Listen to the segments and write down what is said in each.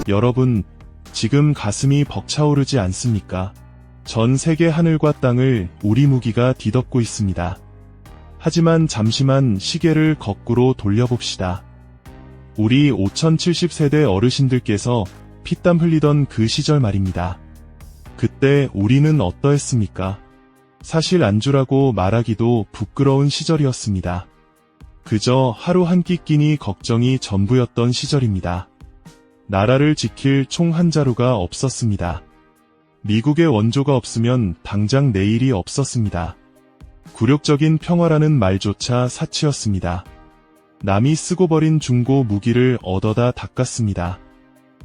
여러분, 지금 가슴이 벅차오르지 않습니까? 전 세계 하늘과 땅을 우리 무기가 뒤덮고 있습니다. 하지만 잠시만 시계를 거꾸로 돌려봅시다. 우리 5070세대 어르신들께서 피땀 흘리던 그 시절 말입니다. 그때 우리는 어떠했습니까? 사실 안주라고 말하기도 부끄러운 시절이었습니다. 그저 하루 한 끼 끼니 걱정이 전부였던 시절입니다. 나라를 지킬 총 한 자루가 없었습니다. 미국의 원조가 없으면 당장 내일이 없었습니다. 굴욕적인 평화라는 말조차 사치였습니다. 남이 쓰고 버린 중고 무기를 얻어다 닦았습니다.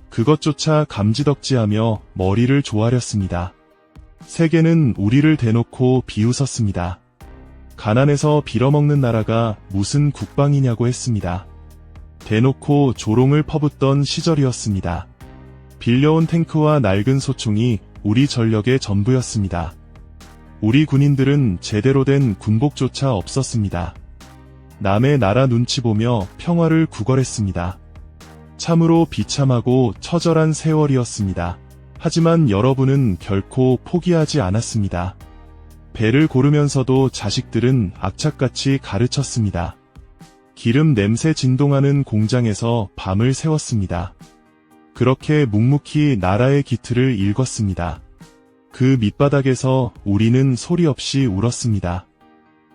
그것조차 감지덕지하며 머리를 조아렸습니다. 세계는 우리를 대놓고 비웃었습니다. 가난해서 빌어먹는 나라가 무슨 국방이냐고 했습니다. 대놓고 조롱을 퍼붓던 시절이었습니다. 빌려온 탱크와 낡은 소총이 우리 전력의 전부였습니다. 우리 군인들은 제대로 된 군복조차 없었습니다. 남의 나라 눈치 보며 평화를 구걸했습니다. 참으로 비참하고 처절한 세월이었습니다. 하지만 여러분은 결코 포기하지 않았습니다. 배를 고르면서도 자식들은 악착같이 가르쳤습니다. 기름 냄새 진동하는 공장에서 밤을 새웠습니다. 그렇게 묵묵히 나라의 기틀을 일궜습니다. 그 밑바닥에서 우리는 소리 없이 울었습니다.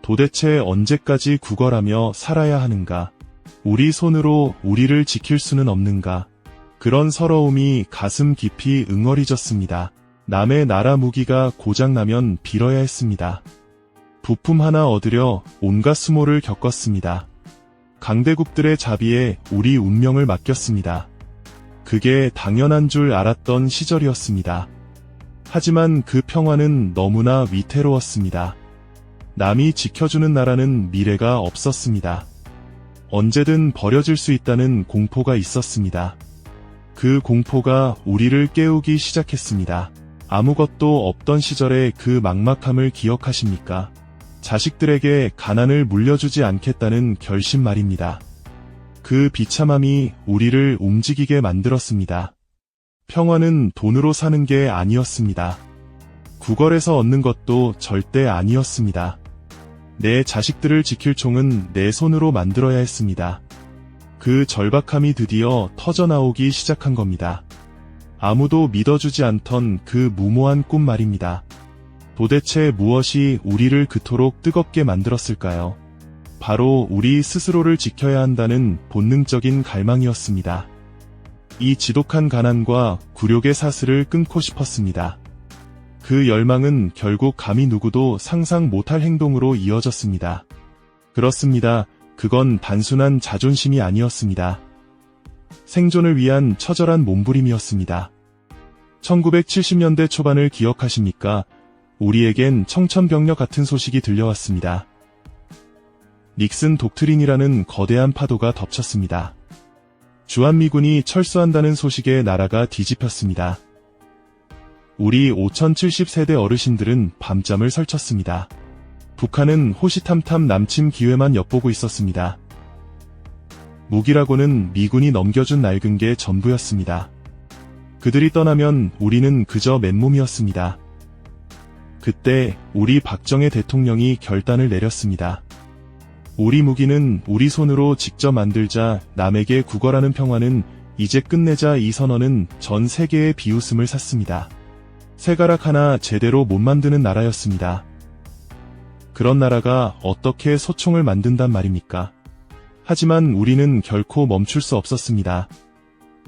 도대체 언제까지 구걸하며 살아야 하는가? 우리 손으로 우리를 지킬 수는 없는가? 그런 서러움이 가슴 깊이 응어리졌습니다. 남의 나라 무기가 고장나면 빌어야 했습니다. 부품 하나 얻으려 온갖 수모를 겪었습니다. 강대국들의 자비에 우리 운명을 맡겼습니다. 그게 당연한 줄 알았던 시절이었습니다. 하지만 그 평화는 너무나 위태로웠습니다. 남이 지켜주는 나라는 미래가 없었습니다. 언제든 버려질 수 있다는 공포가 있었습니다. 그 공포가 우리를 깨우기 시작했습니다. 아무것도 없던 시절의 그 막막함을 기억하십니까? 자식들에게 가난을 물려주지 않겠다는 결심 말입니다. 그 비참함이 우리를 움직이게 만들었습니다. 평화는 돈으로 사는 게 아니었습니다. 구걸에서 얻는 것도 절대 아니었습니다. 내 자식들을 지킬 총은 내 손으로 만들어야 했습니다. 그 절박함이 드디어 터져나오기 시작한 겁니다. 아무도 믿어주지 않던 그 무모한 꿈 말입니다. 도대체 무엇이 우리를 그토록 뜨겁게 만들었을까요? 바로 우리 스스로를 지켜야 한다는 본능적인 갈망이었습니다. 이 지독한 가난과 굴욕의 사슬을 끊고 싶었습니다. 그 열망은 결국 감히 누구도 상상 못할 행동으로 이어졌습니다. 그렇습니다. 그건 단순한 자존심이 아니었습니다. 생존을 위한 처절한 몸부림이었습니다. 1970년대 초반을 기억하십니까? 우리에겐 청천벽력 같은 소식이 들려왔습니다. 닉슨 독트린이라는 거대한 파도가 덮쳤습니다. 주한미군이 철수한다는 소식에 나라가 뒤집혔습니다. 우리 5070세대 어르신들은 밤잠을 설쳤습니다. 북한은 호시탐탐 남침 기회만 엿보고 있었습니다. 무기라고는 미군이 넘겨준 낡은 게 전부였습니다. 그들이 떠나면 우리는 그저 맨몸이었습니다. 그때 우리 박정희 대통령이 결단을 내렸습니다. 우리 무기는 우리 손으로 직접 만들자, 남에게 구걸하는 평화는 이제 끝내자. 이 선언은 전 세계의 비웃음을 샀습니다. 새가락 하나 제대로 못 만드는 나라였습니다. 그런 나라가 어떻게 소총을 만든단 말입니까? 하지만 우리는 결코 멈출 수 없었습니다.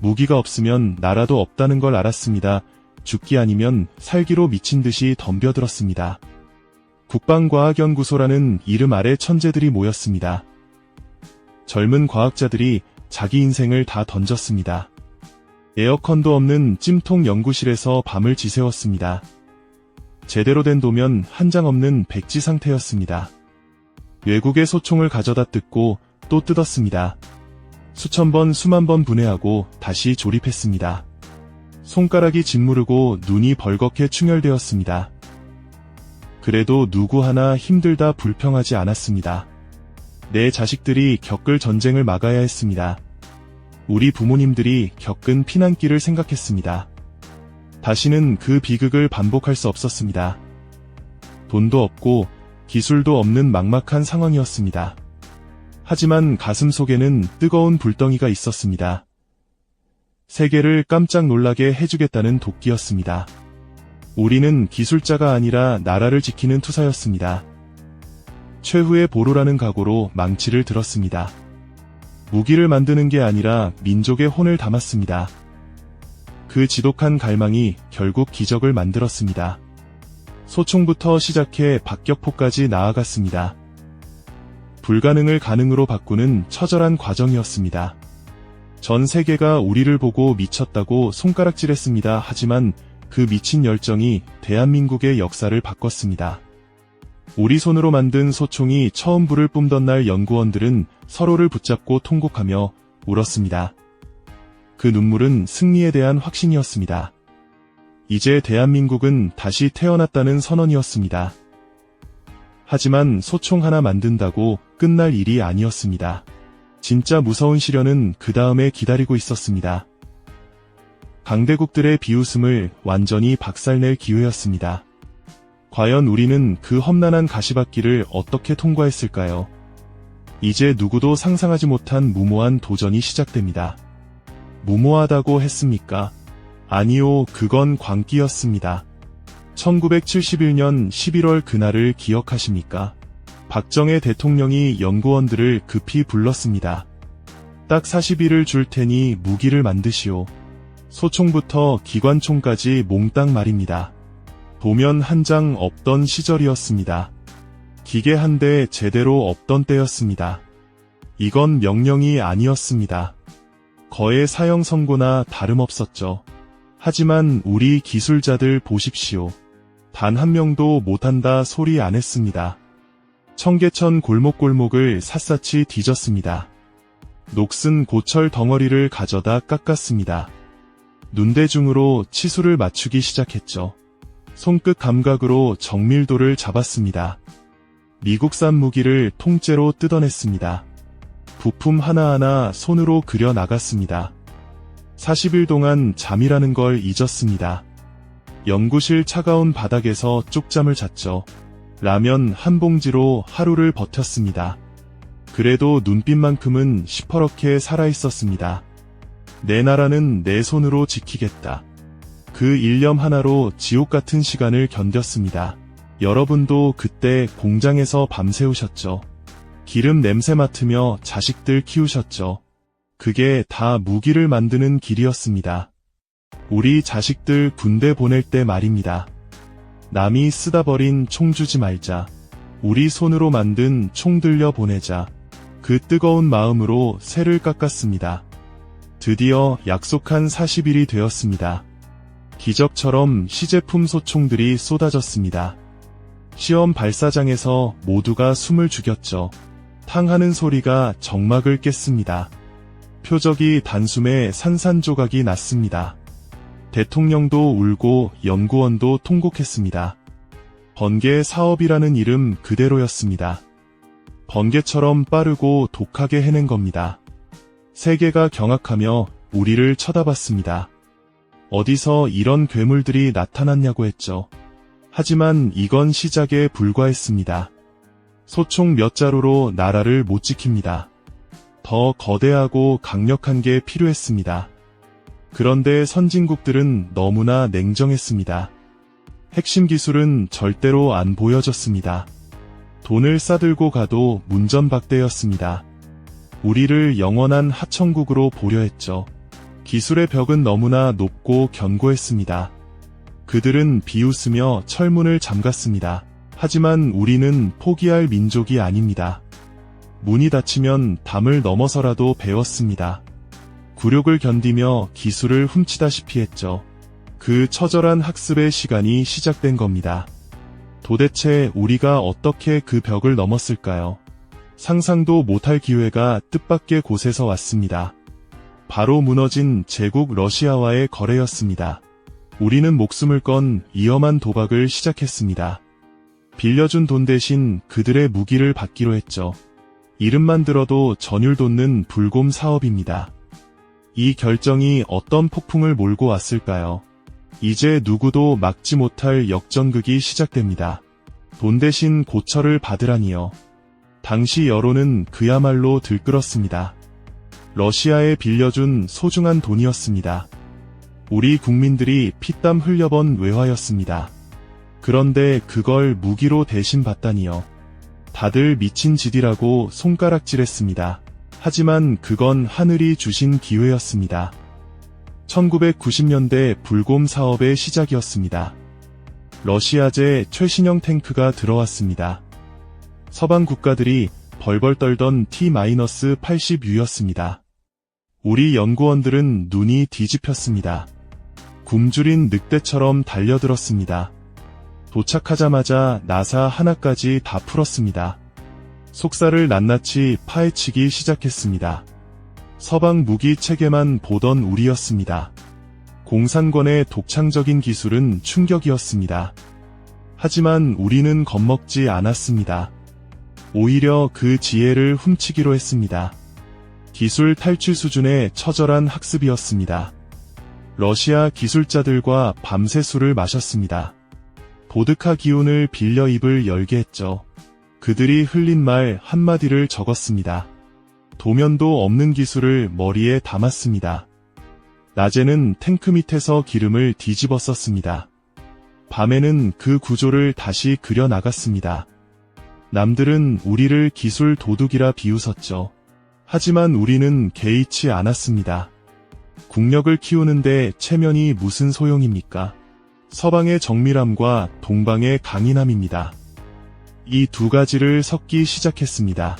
무기가 없으면 나라도 없다는 걸 알았습니다. 죽기 아니면 살기로 미친 듯이 덤벼들었습니다. 국방과학연구소라는 이름 아래 천재들이 모였습니다. 젊은 과학자들이 자기 인생을 다 던졌습니다. 에어컨도 없는 찜통 연구실에서 밤을 지새웠습니다. 제대로 된 도면 한 장 없는 백지 상태였습니다. 외국의 소총을 가져다 뜯고 또 뜯었습니다. 수천 번 수만 번 분해하고 다시 조립했습니다. 손가락이 짓무르고 눈이 벌겋게 충혈되었습니다. 그래도 누구 하나 힘들다 불평하지 않았습니다. 내 자식들이 겪을 전쟁을 막아야 했습니다. 우리 부모님들이 겪은 피난길을 생각했습니다. 다시는 그 비극을 반복할 수 없었습니다. 돈도 없고 기술도 없는 막막한 상황이었습니다. 하지만 가슴 속에는 뜨거운 불덩이가 있었습니다. 세계를 깜짝 놀라게 해주겠다는 도끼였습니다. 우리는 기술자가 아니라 나라를 지키는 투사였습니다. 최후의 보루라는 각오로 망치를 들었습니다. 무기를 만드는 게 아니라 민족의 혼을 담았습니다. 그 지독한 갈망이 결국 기적을 만들었습니다. 소총부터 시작해 박격포까지 나아갔습니다. 불가능을 가능으로 바꾸는 처절한 과정이었습니다. 전 세계가 우리를 보고 미쳤다고 손가락질했습니다. 하지만 그 미친 열정이 대한민국의 역사를 바꿨습니다. 우리 손으로 만든 소총이 처음 불을 뿜던 날 연구원들은 서로를 붙잡고 통곡하며 울었습니다. 그 눈물은 승리에 대한 확신이었습니다. 이제 대한민국은 다시 태어났다는 선언이었습니다. 하지만 소총 하나 만든다고 끝날 일이 아니었습니다. 진짜 무서운 시련은 그 다음에 기다리고 있었습니다. 강대국들의 비웃음을 완전히 박살낼 기회였습니다. 과연 우리는 그 험난한 가시밭길을 어떻게 통과했을까요? 이제 누구도 상상하지 못한 무모한 도전이 시작됩니다. 무모하다고 했습니까? 아니요, 그건 광기였습니다. 1971년 11월 그날을 기억하십니까? 박정희 대통령이 연구원들을 급히 불렀습니다. 딱 40일을 줄 테니 무기를 만드시오. 소총부터 기관총까지 몽땅 말입니다. 도면 한 장 없던 시절이었습니다. 기계 한 대 제대로 없던 때였습니다. 이건 명령이 아니었습니다. 거의 사형 선고나 다름없었죠. 하지만 우리 기술자들 보십시오. 단 한 명도 못한다 소리 안 했습니다. 청계천 골목골목을 샅샅이 뒤졌습니다. 녹슨 고철 덩어리를 가져다 깎았습니다. 눈대중으로 치수를 맞추기 시작했죠. 손끝 감각으로 정밀도를 잡았습니다. 미국산 무기를 통째로 뜯어냈습니다. 부품 하나하나 손으로 그려 나갔습니다. 40일 동안 잠이라는 걸 잊었습니다. 연구실 차가운 바닥에서 쪽잠을 잤죠. 라면 한 봉지로 하루를 버텼습니다. 그래도 눈빛만큼은 시퍼렇게 살아있었습니다. 내 나라는 내 손으로 지키겠다. 그 일념 하나로 지옥 같은 시간을 견뎠습니다. 여러분도 그때 공장에서 밤새우셨죠. 기름 냄새 맡으며 자식들 키우셨죠. 그게 다 무기를 만드는 길이었습니다. 우리 자식들 군대 보낼 때 말입니다. 남이 쓰다 버린 총 주지 말자. 우리 손으로 만든 총 들려 보내자. 그 뜨거운 마음으로 새를 깎았습니다. 드디어 약속한 40일이 되었습니다. 기적처럼 시제품 소총들이 쏟아졌습니다. 시험 발사장에서 모두가 숨을 죽였죠. 탕하는 소리가 정막을 깼습니다. 표적이 단숨에 산산조각이 났습니다. 대통령도 울고 연구원도 통곡했습니다. 번개 사업이라는 이름 그대로였습니다. 번개처럼 빠르고 독하게 해낸 겁니다. 세계가 경악하며 우리를 쳐다봤습니다. 어디서 이런 괴물들이 나타났냐고 했죠. 하지만 이건 시작에 불과했습니다. 소총 몇 자루로 나라를 못 지킵니다. 더 거대하고 강력한 게 필요했습니다. 그런데 선진국들은 너무나 냉정했습니다. 핵심 기술은 절대로 안 보여줬습니다. 돈을 싸들고 가도 문전박대였습니다. 우리를 영원한 하천국으로 보려 했죠. 기술의 벽은 너무나 높고 견고했습니다. 그들은 비웃으며 철문을 잠갔습니다. 하지만 우리는 포기할 민족이 아닙니다. 문이 닫히면 담을 넘어서라도 배웠습니다. 굴욕을 견디며 기술을 훔치다시피 했죠. 그 처절한 학습의 시간이 시작된 겁니다. 도대체 우리가 어떻게 그 벽을 넘었을까요? 상상도 못할 기회가 뜻밖의 곳에서 왔습니다. 바로 무너진 제국 러시아와의 거래였습니다. 우리는 목숨을 건 위험한 도박을 시작했습니다. 빌려준 돈 대신 그들의 무기를 받기로 했죠. 이름만 들어도 전율 돋는 불곰 사업입니다. 이 결정이 어떤 폭풍을 몰고 왔을까요? 이제 누구도 막지 못할 역전극이 시작됩니다. 돈 대신 고철을 받으라니요. 당시 여론은 그야말로 들끓었습니다. 러시아에 빌려준 소중한 돈이었습니다. 우리 국민들이 피땀 흘려번 외화였습니다. 그런데 그걸 무기로 대신 받다니요. 다들 미친 짓이라고 손가락질했습니다. 하지만 그건 하늘이 주신 기회였습니다. 1990년대 불곰 사업의 시작이었습니다. 러시아제 최신형 탱크가 들어왔습니다. 서방 국가들이 벌벌 떨던 T-80U였습니다. 우리 연구원들은 눈이 뒤집혔습니다. 굶주린 늑대처럼 달려들었습니다. 도착하자마자 나사 하나까지 다 풀었습니다. 속살을 낱낱이 파헤치기 시작했습니다. 서방 무기 체계만 보던 우리였습니다. 공산권의 독창적인 기술은 충격이었습니다. 하지만 우리는 겁먹지 않았습니다. 오히려 그 지혜를 훔치기로 했습니다. 기술 탈취 수준의 처절한 학습이었습니다. 러시아 기술자들과 밤새 술을 마셨습니다. 보드카 기운을 빌려 입을 열게 했죠. 그들이 흘린 말 한마디를 적었습니다. 도면도 없는 기술을 머리에 담았습니다. 낮에는 탱크 밑에서 기름을 뒤집어 썼습니다. 밤에는 그 구조를 다시 그려 나갔습니다. 남들은 우리를 기술 도둑이라 비웃었죠. 하지만 우리는 개의치 않았습니다. 국력을 키우는데 체면이 무슨 소용입니까? 서방의 정밀함과 동방의 강인함입니다. 이 두 가지를 섞기 시작했습니다.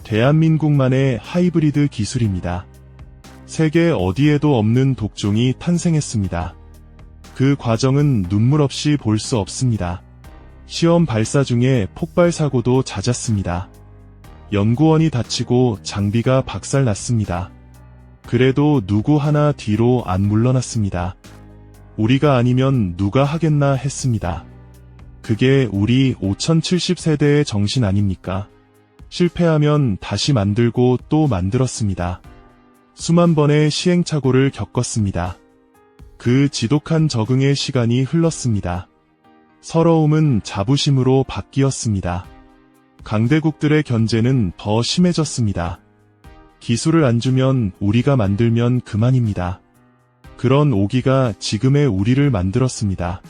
대한민국만의 하이브리드 기술입니다. 세계 어디에도 없는 독종이 탄생했습니다. 그 과정은 눈물 없이 볼 수 없습니다. 시험 발사 중에 폭발 사고도 잦았습니다. 연구원이 다치고 장비가 박살났습니다. 그래도 누구 하나 뒤로 안 물러났습니다. 우리가 아니면 누가 하겠나 했습니다. 그게 우리 5070세대의 정신 아닙니까? 실패하면 다시 만들고 또 만들었습니다. 수만 번의 시행착오를 겪었습니다. 그 지독한 적응의 시간이 흘렀습니다. 서러움은 자부심으로 바뀌었습니다. 강대국들의 견제는 더 심해졌습니다. 기술을 안 주면 우리가 만들면 그만입니다. 그런 오기가 지금의 우리를 만들었습니다.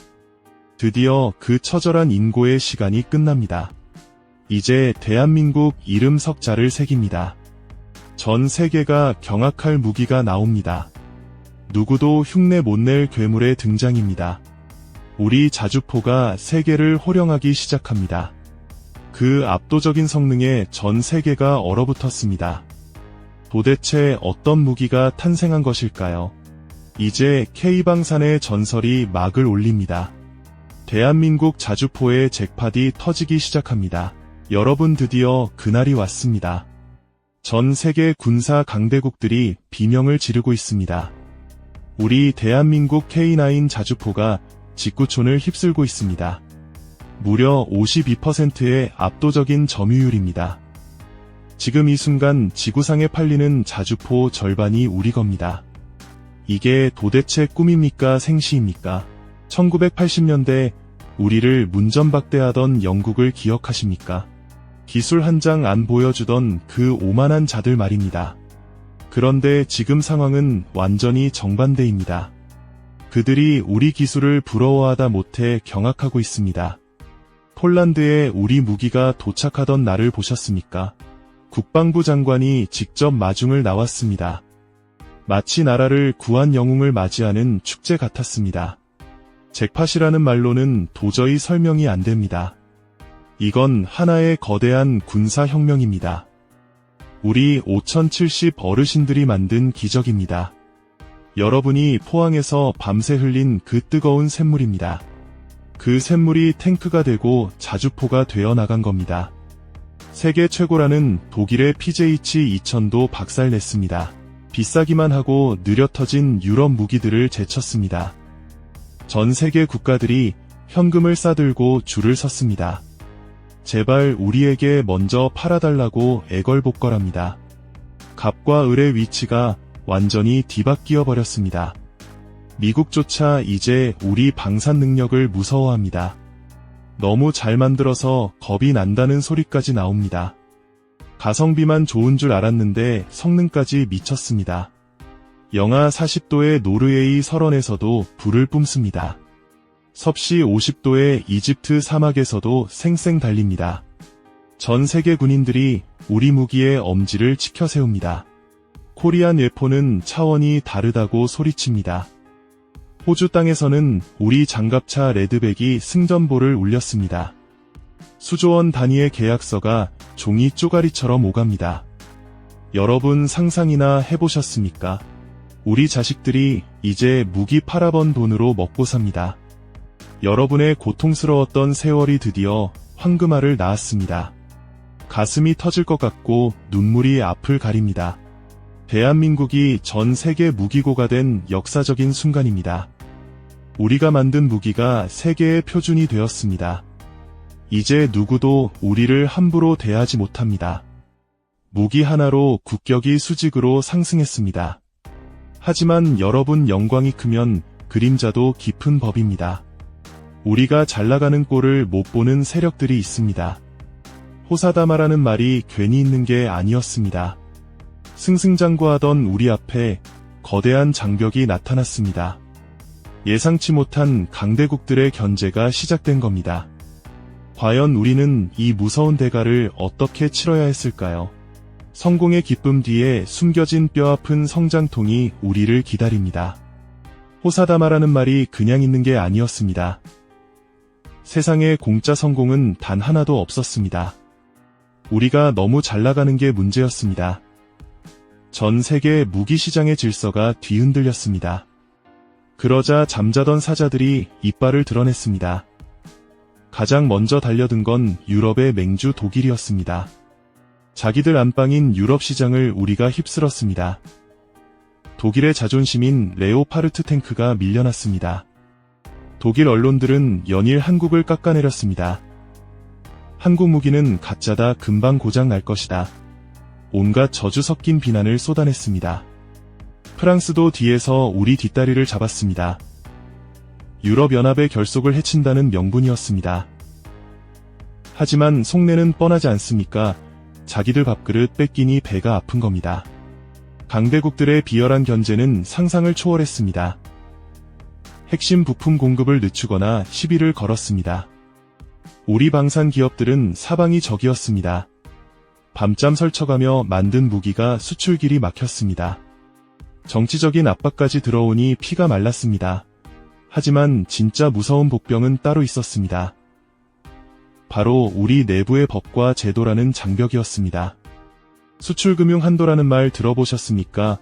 드디어 그 처절한 인고의 시간이 끝납니다. 이제 대한민국 이름 석자를 새깁니다. 전 세계가 경악할 무기가 나옵니다. 누구도 흉내 못 낼 괴물의 등장입니다. 우리 자주포가 세계를 호령하기 시작합니다. 그 압도적인 성능에 전 세계가 얼어붙었습니다. 도대체 어떤 무기가 탄생한 것일까요? 이제 K방산의 전설이 막을 올립니다. 대한민국 자주포의 잭팟이 터지기 시작합니다. 여러분, 드디어 그날이 왔습니다. 전 세계 군사 강대국들이 비명을 지르고 있습니다. 우리 대한민국 K9 자주포가 직구촌을 휩쓸고 있습니다. 무려 52%의 압도적인 점유율입니다. 지금 이 순간 지구상에 팔리는 자주포 절반이 우리 겁니다. 이게 도대체 꿈입니까, 생시입니까? 1980년대 우리를 문전박대하던 영국을 기억하십니까? 기술 한 장 안 보여주던 그 오만한 자들 말입니다. 그런데 지금 상황은 완전히 정반대입니다. 그들이 우리 기술을 부러워하다 못해 경악하고 있습니다. 폴란드에 우리 무기가 도착하던 날을 보셨습니까? 국방부 장관이 직접 마중을 나왔습니다. 마치 나라를 구한 영웅을 맞이하는 축제 같았습니다. 잭팟이라는 말로는 도저히 설명이 안 됩니다. 이건 하나의 거대한 군사혁명입니다. 우리 5070 어르신들이 만든 기적입니다. 여러분이 포항에서 밤새 흘린 그 뜨거운 샘물입니다. 그 샘물이 탱크가 되고 자주포가 되어 나간 겁니다. 세계 최고라는 독일의 PJH-2000도 박살냈습니다. 비싸기만 하고 느려 터진 유럽 무기들을 제쳤습니다. 전 세계 국가들이 현금을 싸들고 줄을 섰습니다. 제발 우리에게 먼저 팔아달라고 애걸복걸합니다. 갑과 을의 위치가 완전히 뒤바뀌어 버렸습니다. 미국조차 이제 우리 방산 능력을 무서워합니다. 너무 잘 만들어서 겁이 난다는 소리까지 나옵니다. 가성비만 좋은 줄 알았는데 성능까지 미쳤습니다. 영하 40도의 노르웨이 설원에서도 불을 뿜습니다. 섭씨 50도의 이집트 사막에서도 쌩쌩 달립니다. 전 세계 군인들이 우리 무기의 엄지를 치켜 세웁니다. 코리안 웨폰은 차원이 다르다고 소리칩니다. 호주 땅에서는 우리 장갑차 레드백이 승전보를 울렸습니다. 수조원 단위의 계약서가 종이 쪼가리처럼 오갑니다. 여러분 상상이나 해보셨습니까? 우리 자식들이 이제 무기 팔아번 돈으로 먹고 삽니다. 여러분의 고통스러웠던 세월이 드디어 황금알을 낳았습니다. 가슴이 터질 것 같고 눈물이 앞을 가립니다. 대한민국이 전 세계 무기고가 된 역사적인 순간입니다. 우리가 만든 무기가 세계의 표준이 되었습니다. 이제 누구도 우리를 함부로 대하지 못합니다. 무기 하나로 국격이 수직으로 상승했습니다. 하지만 여러분 영광이 크면 그림자도 깊은 법입니다. 우리가 잘나가는 꼴을 못 보는 세력들이 있습니다. 호사다마라는 말이 괜히 있는 게 아니었습니다. 승승장구하던 우리 앞에 거대한 장벽이 나타났습니다. 예상치 못한 강대국들의 견제가 시작된 겁니다. 과연 우리는 이 무서운 대가를 어떻게 치러야 했을까요? 성공의 기쁨 뒤에 숨겨진 뼈아픈 성장통이 우리를 기다립니다. 호사다마라는 말이 그냥 있는 게 아니었습니다. 세상에 공짜 성공은 단 하나도 없었습니다. 우리가 너무 잘나가는 게 문제였습니다. 전 세계 무기 시장의 질서가 뒤흔들렸습니다. 그러자 잠자던 사자들이 이빨을 드러냈습니다. 가장 먼저 달려든 건 유럽의 맹주 독일이었습니다. 자기들 안방인 유럽 시장을 우리가 휩쓸었습니다. 독일의 자존심인 레오파르트 탱크가 밀려났습니다. 독일 언론들은 연일 한국을 깎아내렸습니다. 한국 무기는 가짜다, 금방 고장 날 것이다. 온갖 저주 섞인 비난을 쏟아냈습니다. 프랑스도 뒤에서 우리 뒷다리를 잡았습니다. 유럽연합의 결속을 해친다는 명분이었습니다. 하지만 속내는 뻔하지 않습니까? 자기들 밥그릇 뺏기니 배가 아픈 겁니다. 강대국들의 비열한 견제는 상상을 초월했습니다. 핵심 부품 공급을 늦추거나 시비를 걸었습니다. 우리 방산 기업들은 사방이 적이었습니다. 밤잠 설쳐가며 만든 무기가 수출길이 막혔습니다. 정치적인 압박까지 들어오니 피가 말랐습니다. 하지만 진짜 무서운 복병은 따로 있었습니다. 바로 우리 내부의 법과 제도라는 장벽이었습니다. 수출금융 한도라는 말 들어보셨습니까?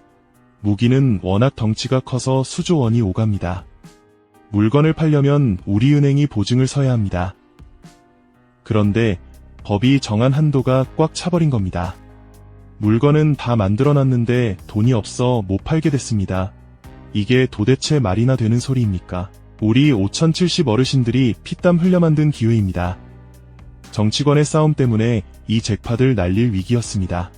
무기는 워낙 덩치가 커서 수조 원이 오갑니다. 물건을 팔려면 우리 은행이 보증을 서야 합니다. 그런데 법이 정한 한도가 꽉 차버린 겁니다. 물건은 다 만들어놨는데 돈이 없어 못 팔게 됐습니다. 이게 도대체 말이나 되는 소리입니까? 우리 5070 어르신들이 피땀 흘려 만든 기회입니다. 정치권의 싸움 때문에 이 잭팟을 날릴 위기였습니다.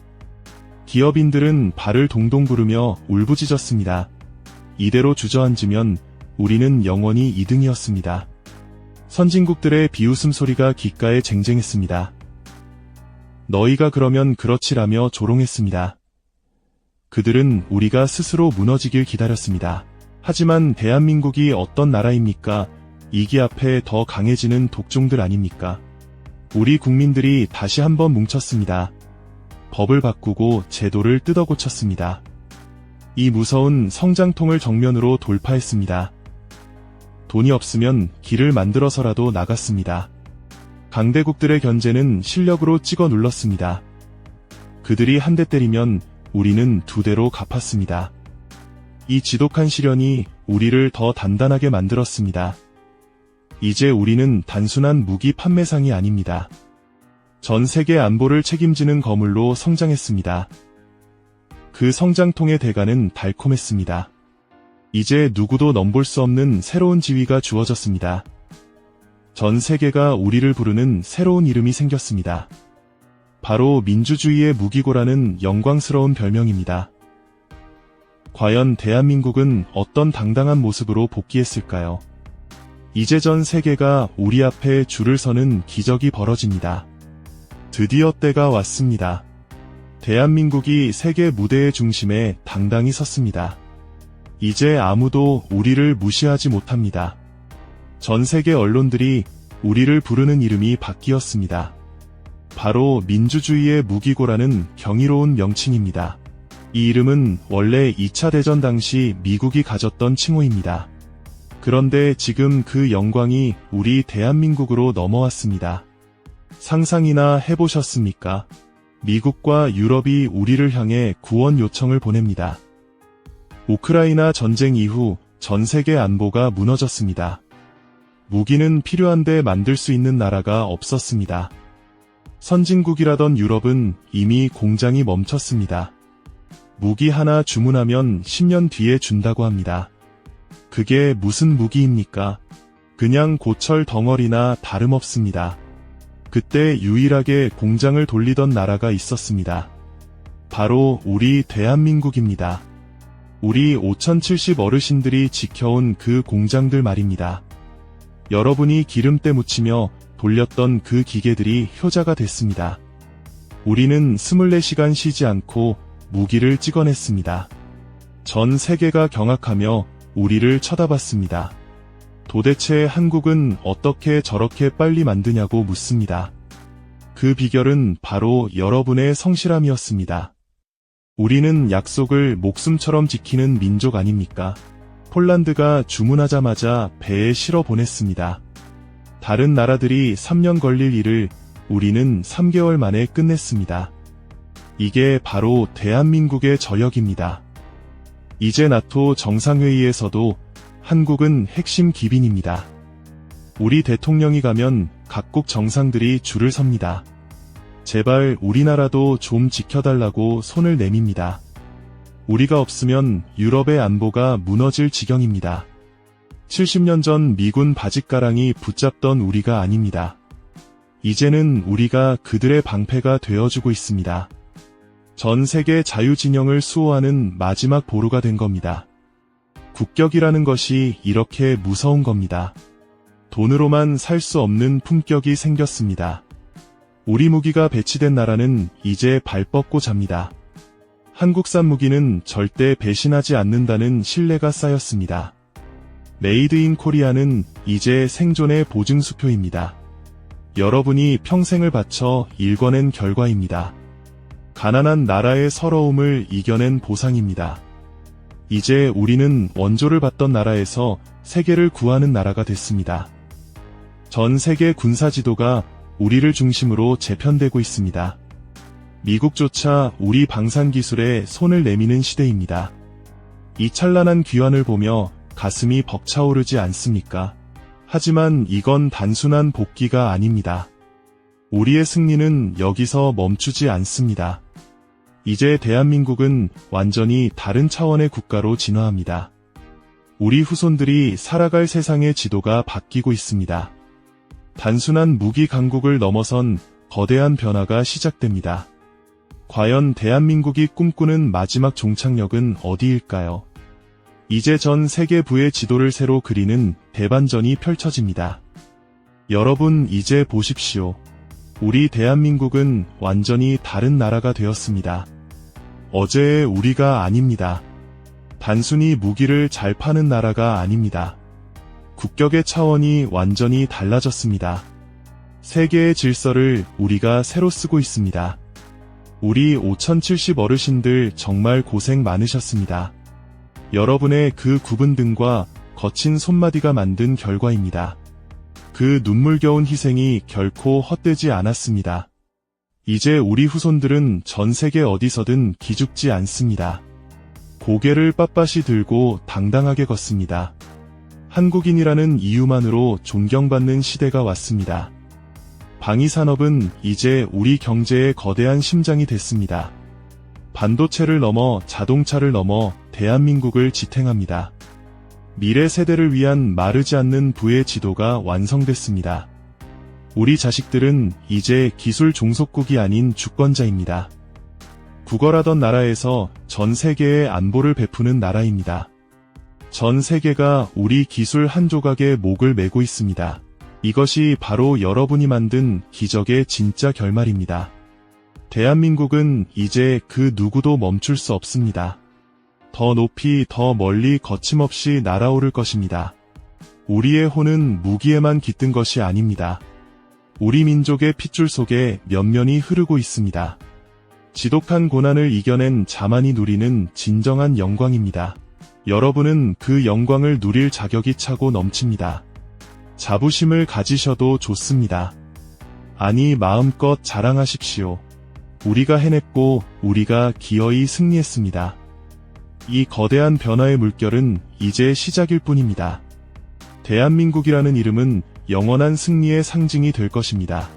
기업인들은 발을 동동 구르며 울부짖었습니다. 이대로 주저앉으면 우리는 영원히 2등이었습니다. 선진국들의 비웃음 소리가 귓가에 쟁쟁했습니다. 너희가 그러면 그렇지라며 조롱했습니다. 그들은 우리가 스스로 무너지길 기다렸습니다. 하지만 대한민국이 어떤 나라입니까? 이기 앞에 더 강해지는 독종들 아닙니까? 우리 국민들이 다시 한번 뭉쳤습니다. 법을 바꾸고 제도를 뜯어고쳤습니다. 이 무서운 성장통을 정면으로 돌파했습니다. 돈이 없으면 길을 만들어서라도 나갔습니다. 강대국들의 견제는 실력으로 찍어 눌렀습니다. 그들이 한 대 때리면 우리는 두 대로 갚았습니다. 이 지독한 시련이 우리를 더 단단하게 만들었습니다. 이제 우리는 단순한 무기 판매상이 아닙니다. 전 세계 안보를 책임지는 거물로 성장했습니다. 그 성장통의 대가는 달콤했습니다. 이제 누구도 넘볼 수 없는 새로운 지위가 주어졌습니다. 전 세계가 우리를 부르는 새로운 이름이 생겼습니다. 바로 민주주의의 무기고라는 영광스러운 별명입니다. 과연 대한민국은 어떤 당당한 모습으로 복귀했을까요? 이제 전 세계가 우리 앞에 줄을 서는 기적이 벌어집니다. 드디어 때가 왔습니다. 대한민국이 세계 무대의 중심에 당당히 섰습니다. 이제 아무도 우리를 무시하지 못합니다. 전 세계 언론들이 우리를 부르는 이름이 바뀌었습니다. 바로 민주주의의 무기고라는 경이로운 명칭입니다. 이 이름은 원래 2차 대전 당시 미국이 가졌던 칭호입니다. 그런데 지금 그 영광이 우리 대한민국으로 넘어왔습니다. 상상이나 해보셨습니까? 미국과 유럽이 우리를 향해 구원 요청을 보냅니다. 우크라이나 전쟁 이후 전 세계 안보가 무너졌습니다. 무기는 필요한데 만들 수 있는 나라가 없었습니다. 선진국이라던 유럽은 이미 공장이 멈췄습니다. 무기 하나 주문하면 10년 뒤에 준다고 합니다. 그게 무슨 무기입니까? 그냥 고철 덩어리나 다름없습니다. 그때 유일하게 공장을 돌리던 나라가 있었습니다. 바로 우리 대한민국입니다. 우리 5070 어르신들이 지켜온 그 공장들 말입니다. 여러분이 기름때 묻히며 돌렸던 그 기계들이 효자가 됐습니다. 우리는 24시간 쉬지 않고 무기를 찍어냈습니다. 전 세계가 경악하며 우리를 쳐다봤습니다. 도대체 한국은 어떻게 저렇게 빨리 만드냐고 묻습니다. 그 비결은 바로 여러분의 성실함이었습니다. 우리는 약속을 목숨처럼 지키는 민족 아닙니까? 폴란드가 주문하자마자 배에 실어 보냈습니다. 다른 나라들이 3년 걸릴 일을 우리는 3개월 만에 끝냈습니다. 이게 바로 대한민국의 저력입니다. 이제 나토 정상회의에서도 한국은 핵심 기빈입니다. 우리 대통령이 가면 각국 정상들이 줄을 섭니다. 제발 우리나라도 좀 지켜달라고 손을 내밉니다. 우리가 없으면 유럽의 안보가 무너질 지경입니다. 70년 전 미군 바짓가랑이 붙잡던 우리가 아닙니다. 이제는 우리가 그들의 방패가 되어주고 있습니다. 전 세계 자유진영을 수호하는 마지막 보루가 된 겁니다. 국격이라는 것이 이렇게 무서운 겁니다. 돈으로만 살 수 없는 품격이 생겼습니다. 우리 무기가 배치된 나라는 이제 발 뻗고 잡니다. 한국산 무기는 절대 배신하지 않는다는 신뢰가 쌓였습니다. 메이드 인 코리아는 이제 생존의 보증수표입니다. 여러분이 평생을 바쳐 일궈낸 결과입니다. 가난한 나라의 서러움을 이겨낸 보상입니다. 이제 우리는 원조를 받던 나라에서 세계를 구하는 나라가 됐습니다. 전 세계 군사 지도가 우리를 중심으로 재편되고 있습니다. 미국조차 우리 방산 기술에 손을 내미는 시대입니다. 이 찬란한 귀환을 보며 가슴이 벅차오르지 않습니까? 하지만 이건 단순한 복귀가 아닙니다. 우리의 승리는 여기서 멈추지 않습니다. 이제 대한민국은 완전히 다른 차원의 국가로 진화합니다. 우리 후손들이 살아갈 세상의 지도가 바뀌고 있습니다. 단순한 무기 강국을 넘어선 거대한 변화가 시작됩니다. 과연 대한민국이 꿈꾸는 마지막 종착역은 어디일까요? 이제 전 세계부의 지도를 새로 그리는 대반전이 펼쳐집니다. 여러분 이제 보십시오. 우리 대한민국은 완전히 다른 나라가 되었습니다. 어제의 우리가 아닙니다. 단순히 무기를 잘 파는 나라가 아닙니다. 국격의 차원이 완전히 달라졌습니다. 세계의 질서를 우리가 새로 쓰고 있습니다. 우리 5070 어르신들 정말 고생 많으셨습니다. 여러분의 그 굽은 등과 거친 손마디가 만든 결과입니다. 그 눈물겨운 희생이 결코 헛되지 않았습니다. 이제 우리 후손들은 전 세계 어디서든 기죽지 않습니다. 고개를 빳빳이 들고 당당하게 걷습니다. 한국인이라는 이유만으로 존경받는 시대가 왔습니다. 방위산업은 이제 우리 경제의 거대한 심장이 됐습니다. 반도체를 넘어 자동차를 넘어 대한민국을 지탱합니다. 미래 세대를 위한 마르지 않는 부의 지도가 완성됐습니다. 우리 자식들은 이제 기술 종속국이 아닌 주권자입니다. 구걸하던 나라에서 전 세계에 안보를 베푸는 나라입니다. 전 세계가 우리 기술 한 조각에 목을 매고 있습니다. 이것이 바로 여러분이 만든 기적의 진짜 결말입니다. 대한민국은 이제 그 누구도 멈출 수 없습니다. 더 높이 더 멀리 거침없이 날아오를 것입니다. 우리의 혼은 무기에만 깃든 것이 아닙니다. 우리 민족의 핏줄 속에 면면이 흐르고 있습니다. 지독한 고난을 이겨낸 자만이 누리는 진정한 영광입니다. 여러분은 그 영광을 누릴 자격이 차고 넘칩니다. 자부심을 가지셔도 좋습니다. 아니, 마음껏 자랑하십시오. 우리가 해냈고 우리가 기어이 승리했습니다. 이 거대한 변화의 물결은 이제 시작일 뿐입니다. 대한민국이라는 이름은 영원한 승리의 상징이 될 것입니다.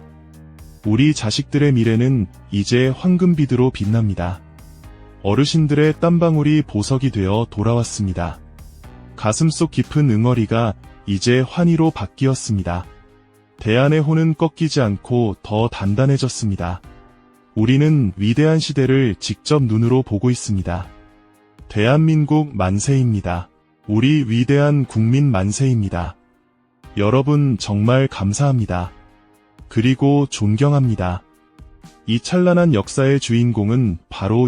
우리 자식들의 미래는 이제 황금비드로 빛납니다. 어르신들의 땀방울이 보석이 되어 돌아왔습니다. 가슴속 깊은 응어리가 이제 환희로 바뀌었습니다. 대한의 혼은 꺾이지 않고 더 단단해졌습니다. 우리는 위대한 시대를 직접 눈으로 보고 있습니다. 대한민국 만세입니다. 우리 위대한 국민 만세입니다. 여러분 정말 감사합니다. 그리고 존경합니다. 이 찬란한 역사의 주인공은 바로